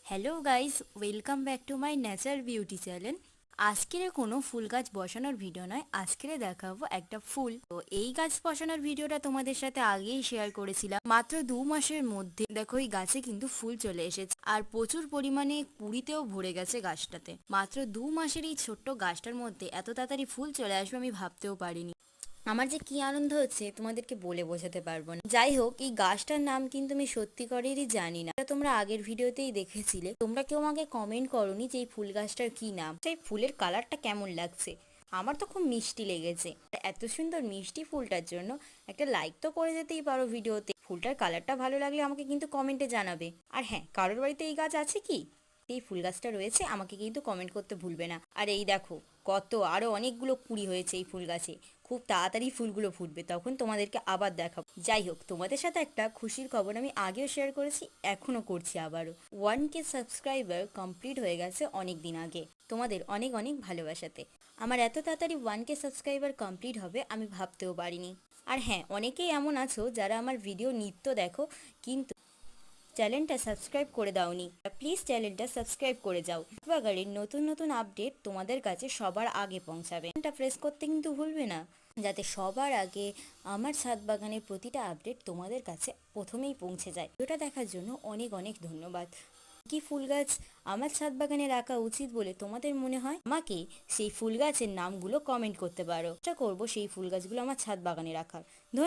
Hello guys, welcome back to my natural beauty channel. আজকের কোনো ফুল গাছ বসানোর ভিডিও নয়, আজকের দেখাবো একটা ফুল। তো এই গাছ বসানোর ভিডিওটা তোমাদের সাথে আগেই শেয়ার করেছিলাম। মাত্র 2 মাসের মধ্যে দেখো এই গাছে কিন্তু ফুল চলে এসেছে, আর প্রচুর পরিমাণে কুড়িতেও ভরে গেছে গাছটাতে। মাত্র 2 মাসের এই ছোট্ট গাছটার মধ্যে এত তাড়াতাড়ি ফুল চলে আসবে আমি ভাবতেও পারিনি। আমার যে কি আনন্দ হচ্ছে তোমাদেরকে বলে বোঝাতে পারবো না। যাই হোক, এই গাছটার নাম কিন্তু আমি সত্যি করেরই জানি না। এটা তোমরা আগের ভিডিওতেই দেখেছিলে। তোমরা কেউ আমাকে কমেন্ট করোনি যে এই ফুল গাছটার কি নাম, সেই ফুলের কালারটা কেমন লাগছে। আমার তো খুব মিষ্টি লেগেছে। এত সুন্দর মিষ্টি ফুলটার জন্য একটা লাইক তো করে যেতেই পারো ভিডিওতে। ফুলটার কালারটা ভালো লাগলে আমাকে কিন্তু কমেন্টে জানাবে। আর হ্যাঁ, কারোর বাড়িতে এই গাছ আছে কি, এই ফুল গাছটা রয়েছে, আমাকে কিন্তু কমেন্ট করতে ভুলবে না। আর এই দেখো, কত আরো অনেকগুলো কুড়ি হয়েছে এই ফুল গাছে। খুব তাড়াতাড়ি ফুলগুলো ফুটবে, তখন তোমাদেরকে আবার দেখাবো। যাই হোক, তোমাদের সাথে একটা খুশির খবর আমি আগেও শেয়ার করেছি, এখনো করছি আবারও। 1K সাবস্ক্রাইবার কমপ্লিট হয়ে গেছে অনেক দিন আগে, তোমাদের অনেক অনেক ভালোবাসাতে। আমার এত তাড়াতাড়ি 1K সাবস্ক্রাইবার কমপ্লিট হবে আমি ভাবতেও পারিনি। আর হ্যাঁ, অনেকেই এমন আছো যারা আমার ভিডিও নিত্য দেখো, কিন্তু চ্যানেলটা সাবস্ক্রাইব করে দাওনি। প্লিজ চ্যানেলটা সাবস্ক্রাইব করে যাও। বাগানের নতুন নতুন আপডেট তোমাদের কাছে সবার আগে পৌঁছাবে। এটা প্রেস করতে কিন্তু ভুলবে না, যাতে সবার আগে আমার ছাদ বাগানের প্রতিটা আপডেট তোমাদের কাছে প্রথমেই পৌঁছে যায়। ভিডিওটা দেখার জন্য অনেক অনেক ধন্যবাদ। কি ফুল গাছ আমার ছাদ বাগানে রাখা উচিত বলে তোমাদের মনে হয়, আমাকে সেই ফুল গাছের নামগুলো কমেন্ট করতে পারো। চেষ্টা করবো সেই ফুল গাছগুলো আমার ছাদ বাগানে রাখার। ধন্যবাদ।